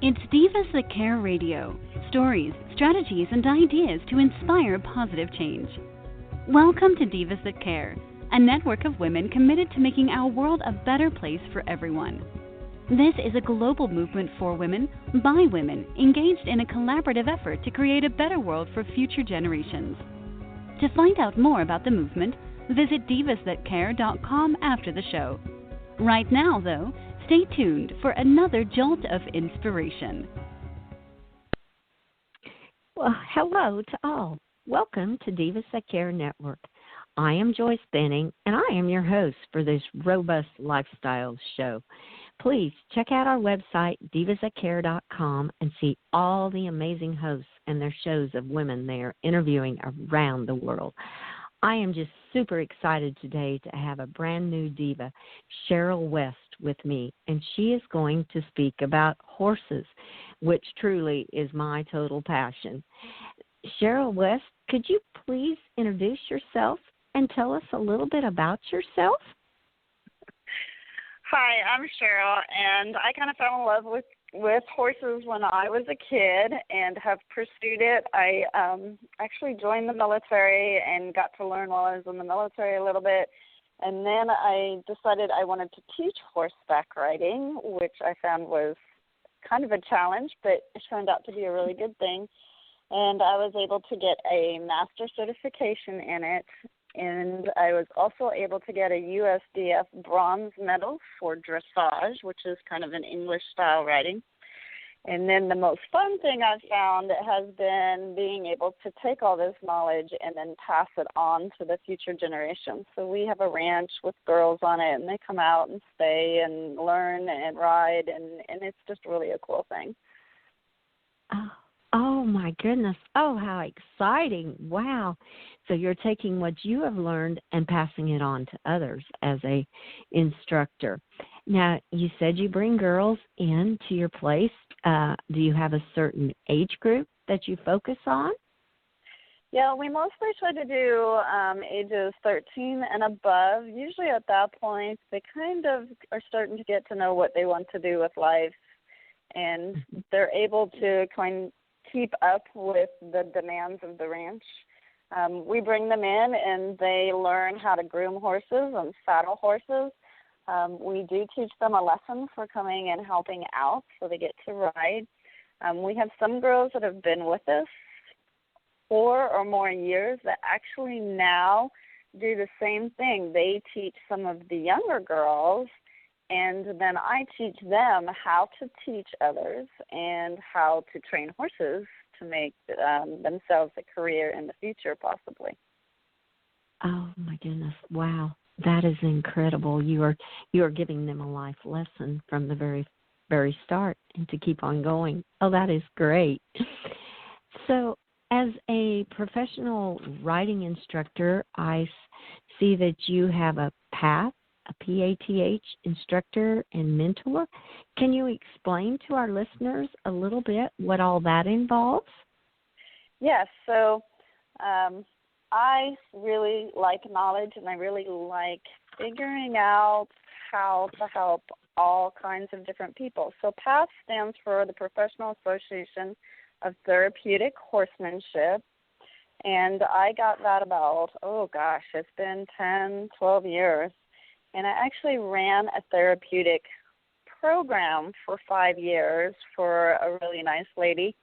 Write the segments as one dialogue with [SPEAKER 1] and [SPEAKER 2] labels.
[SPEAKER 1] It's Divas That Care Radio. Stories, strategies, and ideas to inspire positive change. Welcome to Divas That Care, a network of women committed to making our world a better place for everyone. This is a global movement for women, by women, engaged in a collaborative effort to create a better world for future generations. To find out more about the movement, visit divasthatcare.com after the show. Right now, though, stay tuned for another jolt of inspiration.
[SPEAKER 2] Well, hello to all. Welcome to Divas That Care Network. I am Joyce Benning, and I am your host for this robust lifestyle show. Please check out our website, divasthatcare.com, and see all the amazing hosts and their shows of women they are interviewing around the world. I am just super excited today to have a brand new diva, Cheryl West, with me, and she is going to speak about horses, which truly is my total passion. Cheryl West, could you please introduce yourself and tell us a little bit about yourself?
[SPEAKER 3] Hi, I'm Cheryl, and I kind of fell in love with horses when I was a kid and have pursued it. I actually joined the military and got to learn while I was in the military a little bit. And then I decided I wanted to teach horseback riding, which I found was kind of a challenge, but it turned out to be a really good thing. And I was able to get a master certification in it. And I was also able to get a USDF bronze medal for dressage, which is kind of an English-style riding. And then the most fun thing I've found has been being able to take all this knowledge and then pass it on to the future generations. So we have a ranch with girls on it, and they come out and stay and learn and ride, and it's just really a cool thing.
[SPEAKER 2] Oh, my goodness. Oh, how exciting. Wow. So you're taking what you have learned and passing it on to others as a instructor. Now, you said you bring girls in to your place. Do you have a certain age group that you focus on?
[SPEAKER 3] Yeah, we mostly try to do ages 13 and above. Usually at that point, they kind of are starting to get to know what they want to do with life, and they're able to keep up with the demands of the ranch. We bring them in, and they learn how to groom horses and saddle horses. We do teach them a lesson for coming and helping out, so they get to ride. We have some girls that have been with us 4 or more years that actually now do the same thing. They teach some of the younger girls, and then I teach them how to teach others and how to train horses to make themselves a career in the future, possibly.
[SPEAKER 2] Oh, my goodness. Wow. That is incredible. You are giving them a life lesson from the very, very start and to keep on going. Oh, that is great. So as a professional riding instructor, I see that you have a PATH, a PATH instructor and mentor. Can you explain to our listeners a little bit what all that involves?
[SPEAKER 3] Yes. So I really like knowledge, and I really like figuring out how to help all kinds of different people. So PATH stands for the Professional Association of Therapeutic Horsemanship, and I got that about, it's been 10, 12 years. And I actually ran a therapeutic program for 5 years for a really nice lady.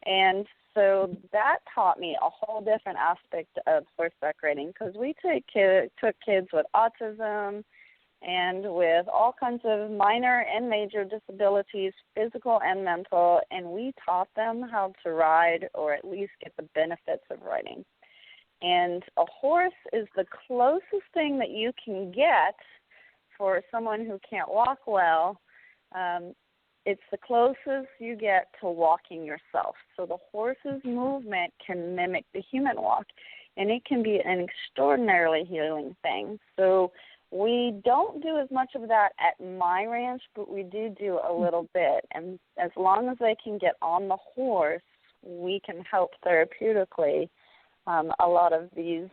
[SPEAKER 3] And so that taught me a whole different aspect of horseback riding, because we took kids with autism and with all kinds of minor and major disabilities, physical and mental, and we taught them how to ride, or at least get the benefits of riding. And a horse is the closest thing that you can get for someone who can't walk well. It's the closest you get to walking yourself. So the horse's movement can mimic the human walk, and it can be an extraordinarily healing thing. So we don't do as much of that at my ranch, but we do a little bit. And as long as they can get on the horse, we can help therapeutically a lot of these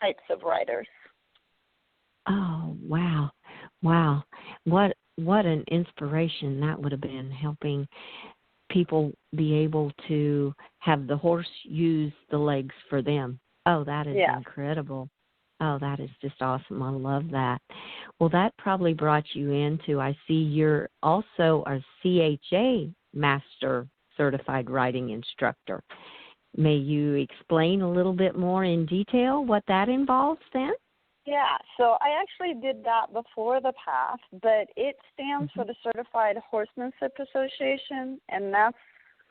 [SPEAKER 3] types of riders.
[SPEAKER 2] Oh, wow. Wow. What what an inspiration that would have been, helping people be able to have the horse use the legs for them. Oh, that is incredible. Oh, that is just awesome. I love that. Well, that probably brought you into, I see you're also a CHA Master Certified Riding Instructor. May you explain a little bit more in detail what that involves then?
[SPEAKER 3] Yeah, so I actually did that before the PATH, but it stands for the Certified Horsemanship Association, and that's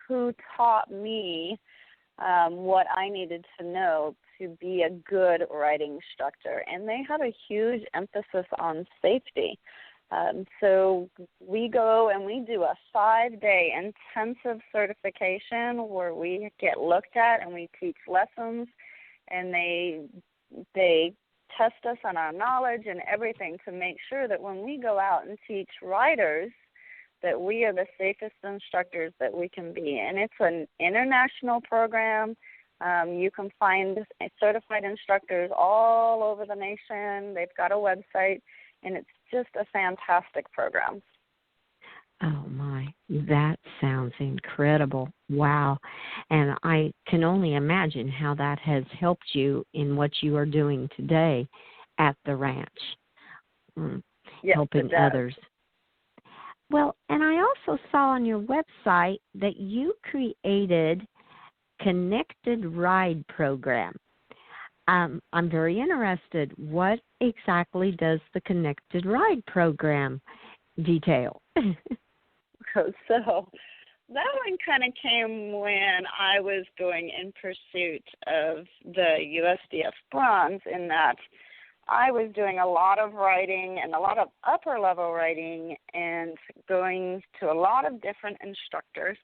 [SPEAKER 3] who taught me what I needed to know to be a good riding instructor. And they have a huge emphasis on safety. So we go and we do a 5-day intensive certification where we get looked at and we teach lessons, and they test us on our knowledge and everything to make sure that when we go out and teach riders that we are the safest instructors that we can be. And it's an international program. You can find certified instructors all over the nation. They've got a website, and it's just a fantastic program.
[SPEAKER 2] Oh, my. That sounds incredible. Wow. And I can only imagine how that has helped you in what you are doing today at the ranch, helping others. Well, and I also saw on your website that you created Connected Ride Program. I'm very interested. What exactly does the Connected Ride Program detail?
[SPEAKER 3] So that one kind of came when I was going in pursuit of the USDF bronze, in that I was doing a lot of riding and a lot of upper level riding and going to a lot of different instructors,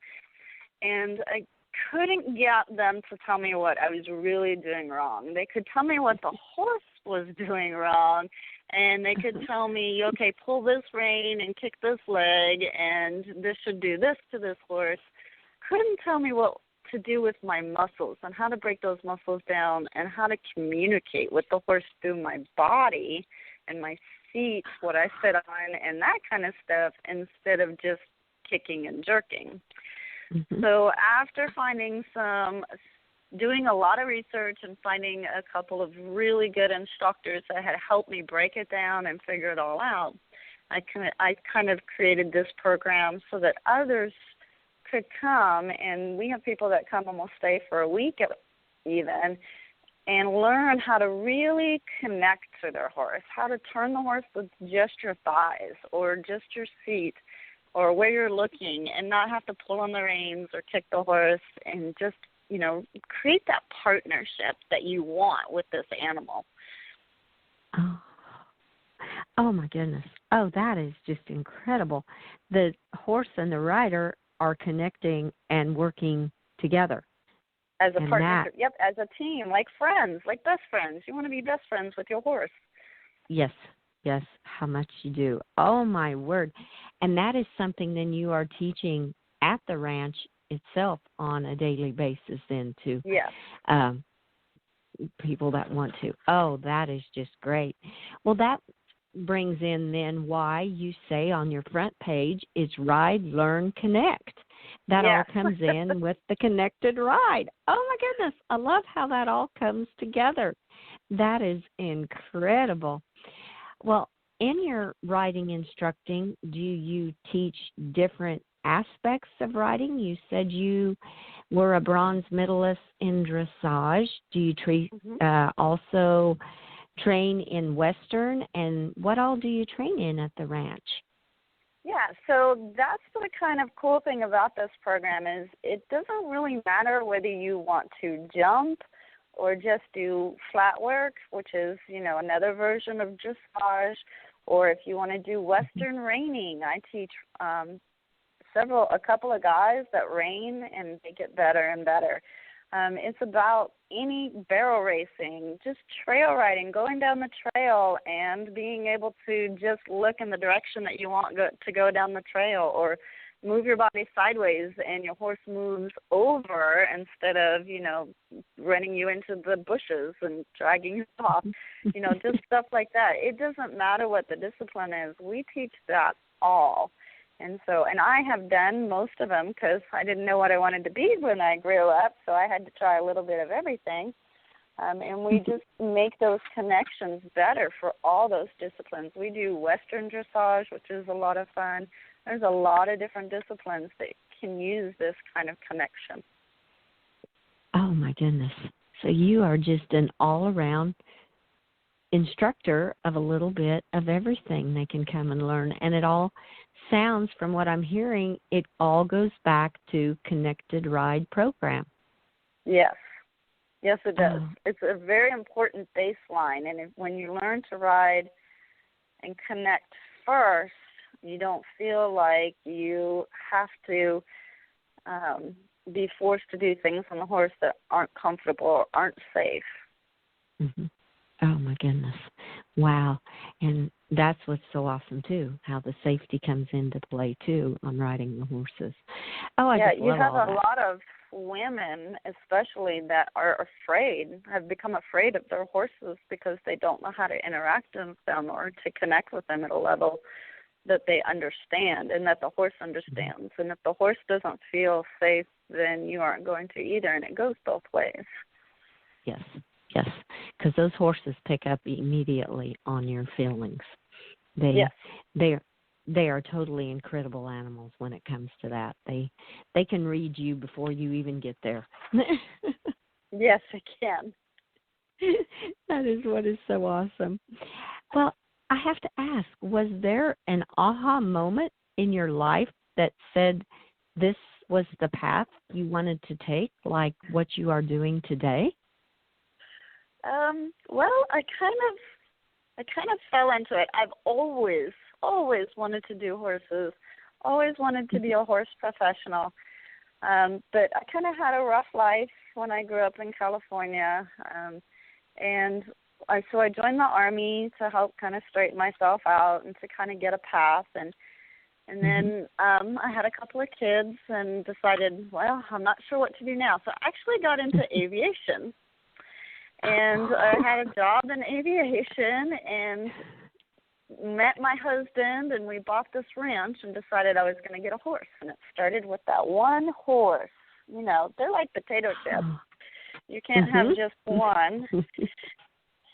[SPEAKER 3] and I couldn't get them to tell me what I was really doing wrong. They could tell me what the horse was doing wrong, and they could tell me, okay, pull this rein and kick this leg, and this should do this to this horse. Couldn't tell me what to do with my muscles and how to break those muscles down and how to communicate with the horse through my body and my seat, what I sit on, and that kind of stuff, instead of just kicking and jerking. So after doing a lot of research and finding a couple of really good instructors that had helped me break it down and figure it all out, I kind of created this program so that others could come, and we have people that come and will stay for a week even, and learn how to really connect to their horse, how to turn the horse with just your thighs or just your seat or where you're looking, and not have to pull on the reins or kick the horse, and just, create that partnership that you want with this animal.
[SPEAKER 2] Oh my goodness. Oh, that is just incredible. The horse and the rider are connecting and working together.
[SPEAKER 3] As a partnership, as a team, like friends, like best friends. You want to be best friends with your horse.
[SPEAKER 2] Yes, how much you do. Oh, my word. And that is something then you are teaching at the ranch itself on a daily basis then to people that want to. Oh, that is just great. Well, that brings in then why you say on your front page is Ride, Learn, Connect. That all comes in with the Connected Ride. Oh, my goodness. I love how that all comes together. That is incredible. Well, in your riding instructing, do you teach different aspects of riding? You said you were a bronze medalist in dressage. Do you also train in Western, and what all do you train in at the ranch?
[SPEAKER 3] Yeah, so that's the kind of cool thing about this program is it doesn't really matter whether you want to jump or just do flat work, which is, another version of dressage, or if you want to do Western reining. I teach a couple of guys that rein, and they get better and better. It's about any barrel racing, just trail riding, going down the trail and being able to just look in the direction that you want to go down the trail, or move your body sideways and your horse moves over instead of, running you into the bushes and dragging you off, just stuff like that. It doesn't matter what the discipline is. We teach that all. And I have done most of them because I didn't know what I wanted to be when I grew up, so I had to try a little bit of everything. And we just make those connections better for all those disciplines. We do Western dressage, which is a lot of fun. There's a lot of different disciplines that can use this kind of connection.
[SPEAKER 2] Oh, my goodness. So you are just an all-around instructor of a little bit of everything they can come and learn. And it all sounds, from what I'm hearing, it all goes back to Connected Ride program.
[SPEAKER 3] Yes. Yes, it does.
[SPEAKER 2] Oh.
[SPEAKER 3] It's a very important baseline. And when you learn to ride and connect first, you don't feel like you have to be forced to do things on the horse that aren't comfortable or aren't safe.
[SPEAKER 2] Mm-hmm. Oh, my goodness. Wow. And that's what's so awesome, too, how the safety comes into play, too, on riding the horses. Oh, I just love all that.
[SPEAKER 3] You have a lot of women, especially, that are afraid, have become afraid of their horses because they don't know how to interact with them or to connect with them at a level that they understand and that the horse understands. And if the horse doesn't feel safe, then you aren't going to either, and it goes both ways.
[SPEAKER 2] Yes, because those horses pick up immediately on your feelings. They are totally incredible animals when it comes to that. They can read you before you even get there.
[SPEAKER 3] Yes, they can.
[SPEAKER 2] That is what is so awesome. Well, I have to ask, was there an aha moment in your life that said this was the path you wanted to take, like what you are doing today?
[SPEAKER 3] Well, I kind of fell into it. I've always wanted to do horses, always wanted to be a horse professional. But I kind of had a rough life when I grew up in California. So I joined the Army to help kind of straighten myself out and to kind of get a path. And then I had a couple of kids and decided, well, I'm not sure what to do now. So I actually got into aviation. And I had a job in aviation and met my husband, and we bought this ranch and decided I was going to get a horse. And it started with that one horse. They're like potato chips. You can't have just one.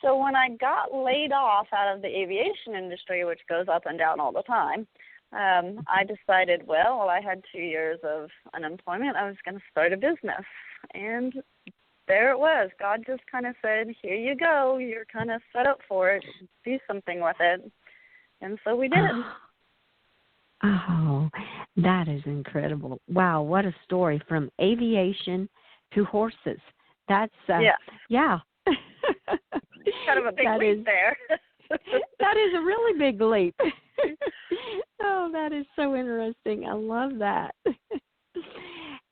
[SPEAKER 3] So when I got laid off out of the aviation industry, which goes up and down all the time, I decided, well, I had 2 years of unemployment. I was going to start a business. And there it was. God just kind of said, here you go. You're kind of set up for it. Do something with it. And so we did.
[SPEAKER 2] Oh, that is incredible. Wow, what a story, from aviation to horses. That's, yeah.
[SPEAKER 3] Kind of a big leap there.
[SPEAKER 2] That is a really big leap. Oh, that is so interesting. I love that.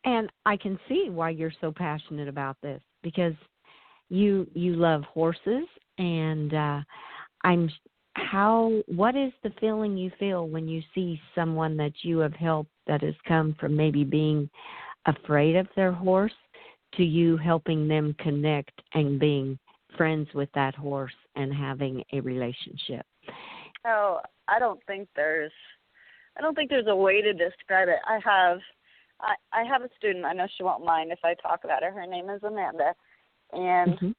[SPEAKER 2] And I can see why you're so passionate about this, because you love horses, and what is the feeling you feel when you see someone that you have helped that has come from maybe being afraid of their horse to you helping them connect and being friends with that horse and having a relationship?
[SPEAKER 3] Oh, I don't think there's a way to describe it. I have a student. I know she won't mind if I talk about her. Her name is Amanda, and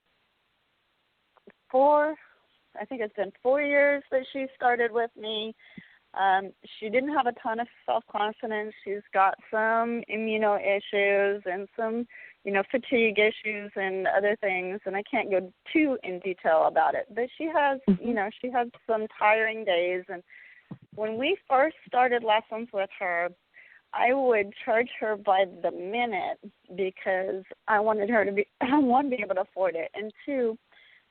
[SPEAKER 3] I think it's been 4 years that she started with me. She didn't have a ton of self-confidence. She's got some immuno issues and some, fatigue issues and other things, and I can't go too in detail about it. But she has, she has some tiring days. And when we first started lessons with her, I would charge her by the minute because I wanted her to be, one, be able to afford it, and two,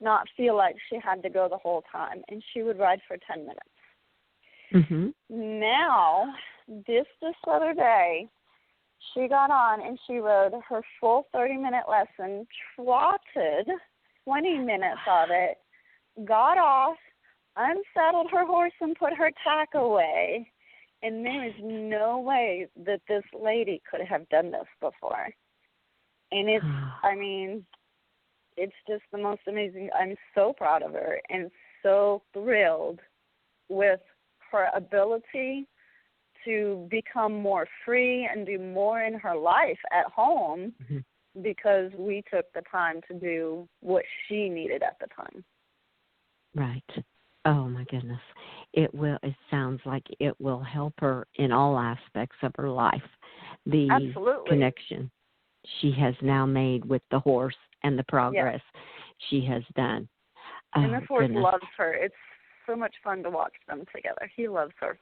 [SPEAKER 3] not feel like she had to go the whole time. And she would ride for 10 minutes. Now, this other day, she got on and she rode her full 30-minute lesson, trotted 20 minutes of it, got off, unsaddled her horse and put her tack away, And there is no way that this lady could have done this before. And it's, I mean, it's just the most amazing. I'm so proud of her and so thrilled with her ability to become more free and do more in her life at home because we took the time to do what she needed at the time.
[SPEAKER 2] Right. Oh, my goodness. It sounds like it will help her in all aspects of her life. The
[SPEAKER 3] Absolutely.
[SPEAKER 2] connection she has now made with the horse and the progress she has done. Oh,
[SPEAKER 3] and this horse
[SPEAKER 2] goodness.
[SPEAKER 3] loves her. It's so much fun to watch them together. He loves her.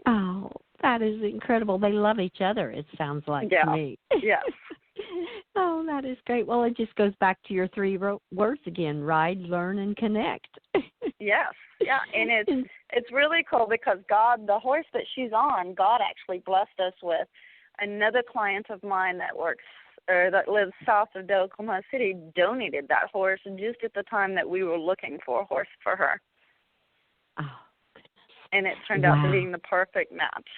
[SPEAKER 2] Oh, that is incredible. They love each other, it sounds like to me.
[SPEAKER 3] Yes.
[SPEAKER 2] Oh, that is great. Well, it just goes back to your three words again: ride, learn, and connect.
[SPEAKER 3] Yes. Yeah, and it's really cool because God, the horse that she's on, God actually blessed us with another client of mine that lives south of Oklahoma City, donated that horse just at the time that we were looking for a horse for her.
[SPEAKER 2] Oh, goodness.
[SPEAKER 3] And it turned out to being the perfect match.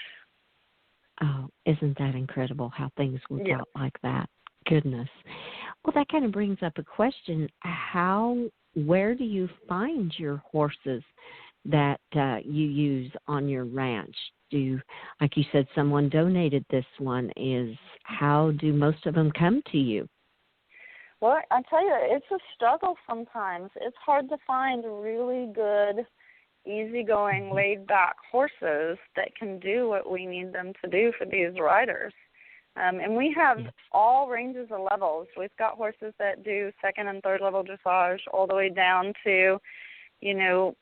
[SPEAKER 2] Oh, isn't that incredible how things work out like that? Goodness. Well, that kind of brings up a question. Where do you find your horses that you use on your ranch? Like you said, someone donated this one. How do most of them come to you?
[SPEAKER 3] Well, I tell you, it's a struggle sometimes. It's hard to find really good, easygoing, laid-back horses that can do what we need them to do for these riders. And we have all ranges of levels. We've got horses that do second and third level dressage all the way down to, 14-2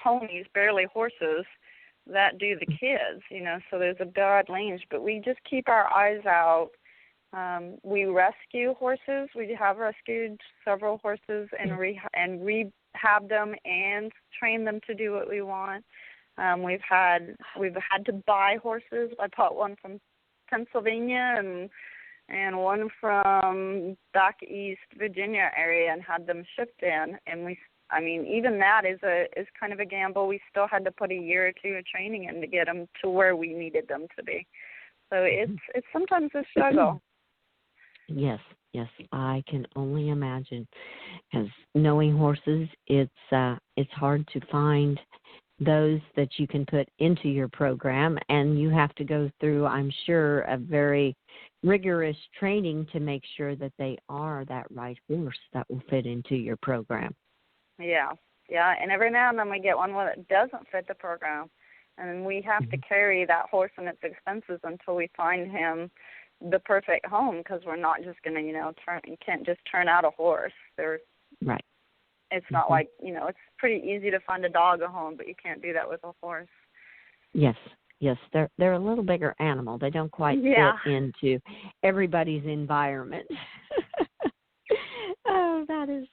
[SPEAKER 3] ponies, barely horses, that do the kids, so there's a broad range. But we just keep our eyes out. We rescue horses. We have rescued several horses and rehab them and train them to do what we want. We've had to buy horses. I bought one from Pennsylvania and one from back east Virginia area and had them shipped in. And even that is kind of a gamble. We still had to put a year or two of training in to get them to where we needed them to be. So it's sometimes a struggle.
[SPEAKER 2] Yes, I can only imagine. Because knowing horses, it's hard to find those that you can put into your program, and you have to go through, I'm sure, a very rigorous training to make sure that they are that right horse that will fit into your program. Yeah,
[SPEAKER 3] and every now and then we get one that doesn't fit the program, and we have to carry that horse and its expenses until we find him the perfect home, because we're not just going to, you can't just turn out a horse.
[SPEAKER 2] Right.
[SPEAKER 3] It's not like, it's pretty easy to find a dog a home, but you can't do that with a horse.
[SPEAKER 2] Yes, they're a little bigger animal. They don't quite fit into everybody's environment. Oh, that is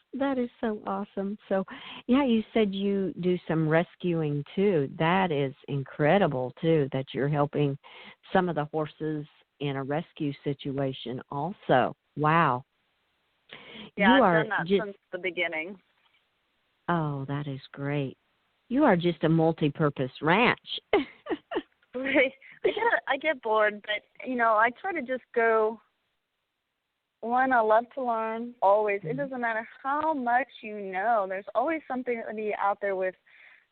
[SPEAKER 2] so awesome. So, you said you do some rescuing too. That is incredible too, that you're helping some of the horses in a rescue situation also. Wow.
[SPEAKER 3] Yeah, I've done that since the beginning.
[SPEAKER 2] Oh, that is great. You are just a multi-purpose ranch.
[SPEAKER 3] I get bored, but, I try to just go, one, I love to learn, always. It doesn't matter how much you know. There's always something to be out there with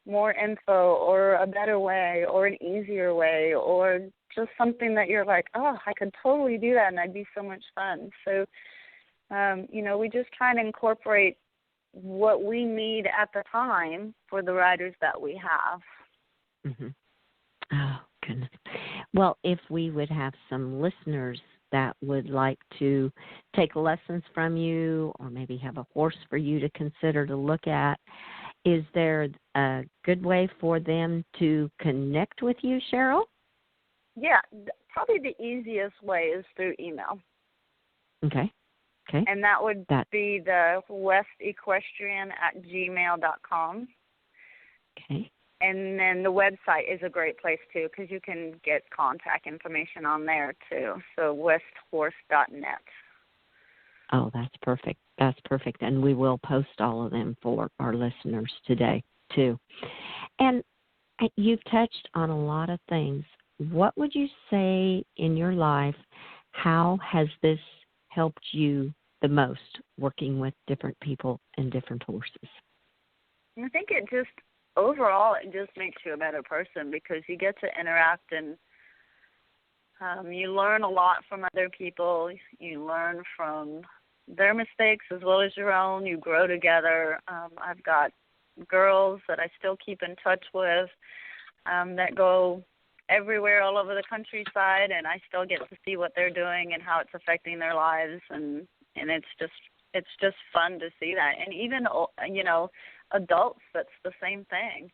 [SPEAKER 3] more info or a better way or an easier way or just something that you're like, oh, I could totally do that and that'd be so much fun. So, we just try to incorporate what we need at the time for the riders that we have.
[SPEAKER 2] Oh, goodness. Well, if we would have some listeners that would like to take lessons from you or maybe have a horse for you to consider to look at, is there a good way for them to connect with you, Cheryl?
[SPEAKER 3] Yeah, probably the easiest way is through email.
[SPEAKER 2] Okay.
[SPEAKER 3] And that would be the westequestrian@gmail.com.
[SPEAKER 2] Okay.
[SPEAKER 3] And then the website is a great place, too, because you can get contact information on there, too. So westhorse.net.
[SPEAKER 2] Oh, that's perfect. And we will post all of them for our listeners today, too. And You've touched on a lot of things. What would you say in your life, how has this helped you the most, working with different people and different horses?
[SPEAKER 3] I think overall, it just makes you a better person because you get to interact and you learn a lot from other people. You learn from their mistakes as well as your own. You grow together. I've got girls that I still keep in touch with that go everywhere all over the countryside, and I still get to see what they're doing and how it's affecting their lives, and it's just fun to see that. And even adults, that's the same thing.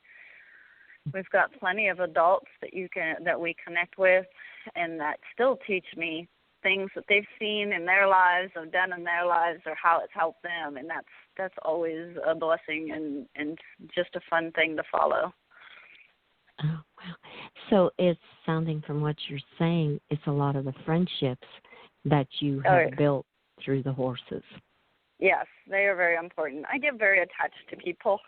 [SPEAKER 3] We've got plenty of adults that we connect with, and that still teach me things that they've seen in their lives or done in their lives or how it's helped them, and that's always a blessing and just a fun thing to follow.
[SPEAKER 2] Oh, wow. So it's sounding from what you're saying, it's a lot of the friendships that you have built through the horses.
[SPEAKER 3] Yes, they are very important. I get very attached to people.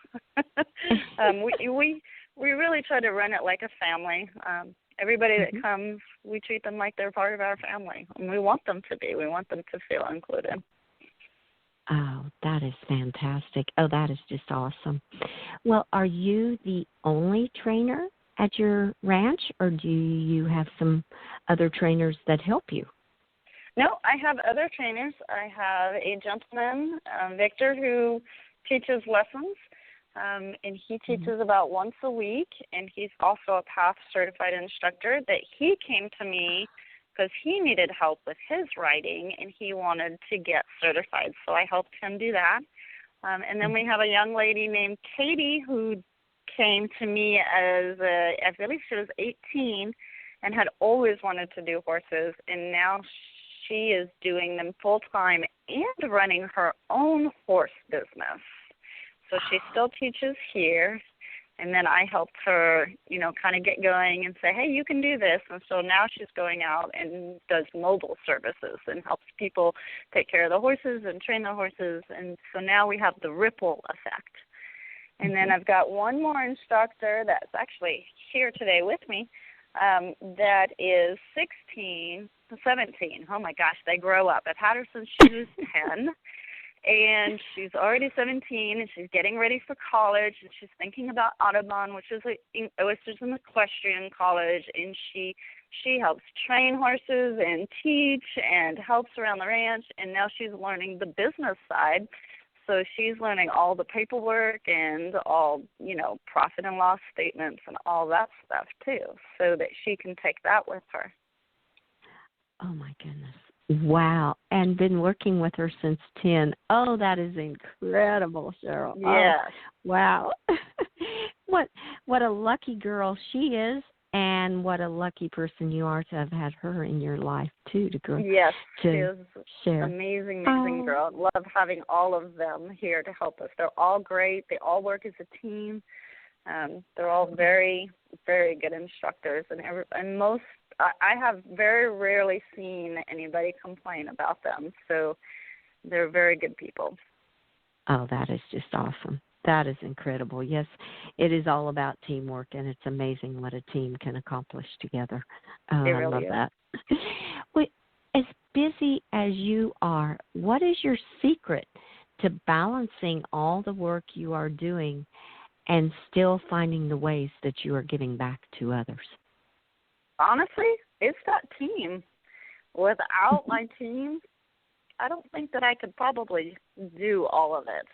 [SPEAKER 3] We really try to run it like a family. Everybody that comes, we treat them like they're part of our family, and we want them to be. We want them to feel included.
[SPEAKER 2] Oh, that is fantastic. Oh, that is just awesome. Well, are you the only trainer at your ranch, or do you have some other trainers that help you?
[SPEAKER 3] No, I have other trainers. I have a gentleman, Victor, who teaches lessons, and he teaches about once a week, and he's also a PATH certified instructor that he came to me because he needed help with his riding, and he wanted to get certified, so I helped him do that. And then we have a young lady named Katie who came to me I believe she was 18 and had always wanted to do horses, and now she is doing them full-time and running her own horse business. So she still teaches here, and then I helped her, kind of get going and say, hey, you can do this. And so now she's going out and does mobile services and helps people take care of the horses and train the horses. And so now we have the ripple effect. And then I've got one more instructor that's actually here today with me that is 17. Oh, my gosh, they grow up. At Patterson, she was 10. And she's already 17, and she's getting ready for college, and she's thinking about Audubon, which is an equestrian college, and she helps train horses and teach and helps around the ranch, and now she's learning the business side. So she's learning all the paperwork and all, profit and loss statements and all that stuff, too, so that she can take that with her.
[SPEAKER 2] Oh, my goodness. Wow. And been working with her since 10. Oh, that is incredible, Cheryl.
[SPEAKER 3] Yes.
[SPEAKER 2] Oh, wow. What a lucky girl she is, and what a lucky person you are to have had her in your life, too, to grow.
[SPEAKER 3] Yes, she is
[SPEAKER 2] share.
[SPEAKER 3] Amazing girl. Love having all of them here to help us. They're all great. They all work as a team. They're all very, very good instructors, and most I have very rarely seen anybody complain about them. So they're very good people.
[SPEAKER 2] Oh, that is just awesome. That is incredible. Yes, it is all about teamwork, and it's amazing what a team can accomplish together.
[SPEAKER 3] It really
[SPEAKER 2] I love
[SPEAKER 3] is.
[SPEAKER 2] that. Wait, as busy as you are, what is your secret to balancing all the work you are doing and still finding the ways that you are giving back to others?
[SPEAKER 3] Honestly, it's that team. Without my team, I don't think that I could probably do all of it.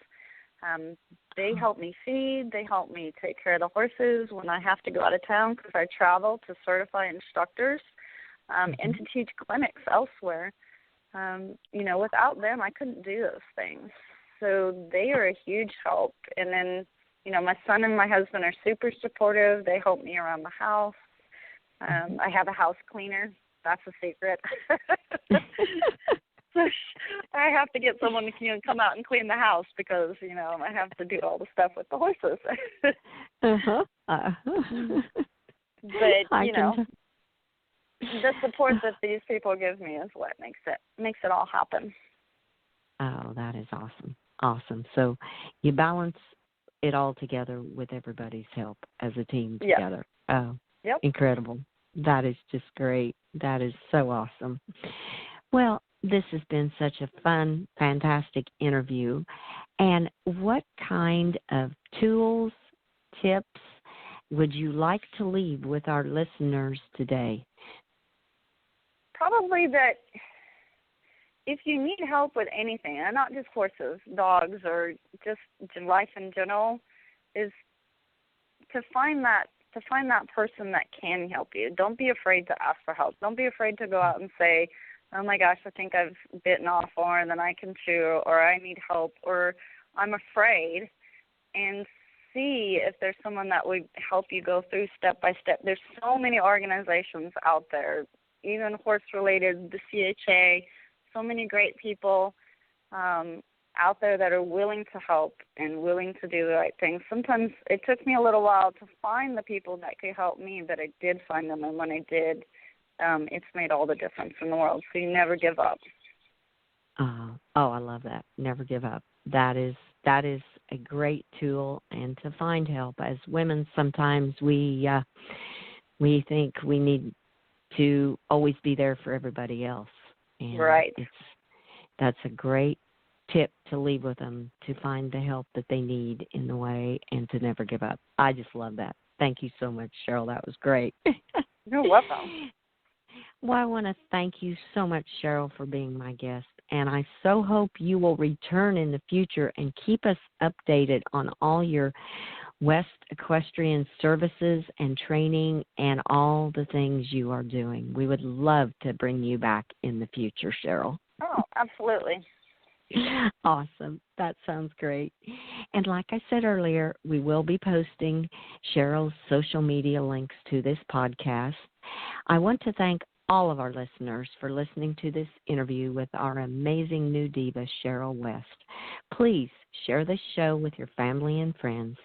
[SPEAKER 3] They help me feed. They help me take care of the horses when I have to go out of town because I travel to certify instructors and to teach clinics elsewhere. Without them, I couldn't do those things. So they are a huge help. And then, my son and my husband are super supportive. They help me around the house. I have a house cleaner. That's a secret. I have to get someone to come out and clean the house because, I have to do all the stuff with the horses. But, the support that these people give me is what makes it all happen.
[SPEAKER 2] Oh, that is awesome. Awesome. So you balance it all together with everybody's help as a team
[SPEAKER 3] Yep.
[SPEAKER 2] together. Oh,
[SPEAKER 3] Yep.
[SPEAKER 2] incredible. That is just great. That is so awesome. Well, this has been such a fun, fantastic interview. And what kind of tools, tips would you like to leave with our listeners today?
[SPEAKER 3] Probably that if you need help with anything, and not just horses, dogs, or just life in general, is to find that person that can help you. Don't be afraid to ask for help. Don't be afraid to go out and say, oh my gosh, I think I've bitten off more than I can chew, or I need help, or I'm afraid, and see if there's someone that would help you go through step by step. There's so many organizations out there, even horse-related, the CHA, so many great people out there that are willing to help and willing to do the right thing. Sometimes it took me a little while to find the people that could help me, but I did find them, and when I did, it's made all the difference in the world. So you never give up.
[SPEAKER 2] Oh, I love that. Never give up. That is a great tool, and to find help. As women, sometimes we think we need to always be there for everybody else. And
[SPEAKER 3] right.
[SPEAKER 2] That's a great tip to leave with them, to find the help that they need in the way and to never give up. I just love that. Thank you so much, Cheryl. That was great.
[SPEAKER 3] You're welcome.
[SPEAKER 2] Well, I want to thank you so much, Cheryl, for being my guest. And I so hope you will return in the future and keep us updated on all your West Equestrian services and training and all the things you are doing. We would love to bring you back in the future, Cheryl.
[SPEAKER 3] Oh, absolutely.
[SPEAKER 2] Awesome. That sounds great. And like I said earlier, we will be posting Cheryl's social media links to this podcast. I want to thank all of our listeners for listening to this interview with our amazing new diva, Cheryl West. Please share this show with your family and friends.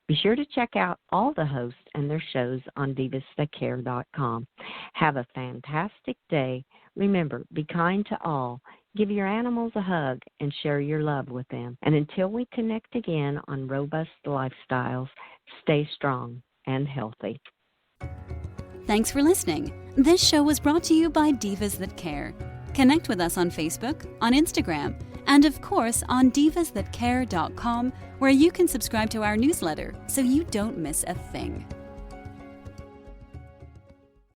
[SPEAKER 2] Be sure to check out all the hosts and their shows on divasthatcare.com. Have a fantastic day. Remember, be kind to all. Give your animals a hug and share your love with them. And until we connect again on Robust Lifestyles, stay strong and healthy.
[SPEAKER 1] Thanks for listening. This show was brought to you by Divas That Care. Connect with us on Facebook, on Instagram, and of course on divasthatcare.com, where you can subscribe to our newsletter so you don't miss a thing.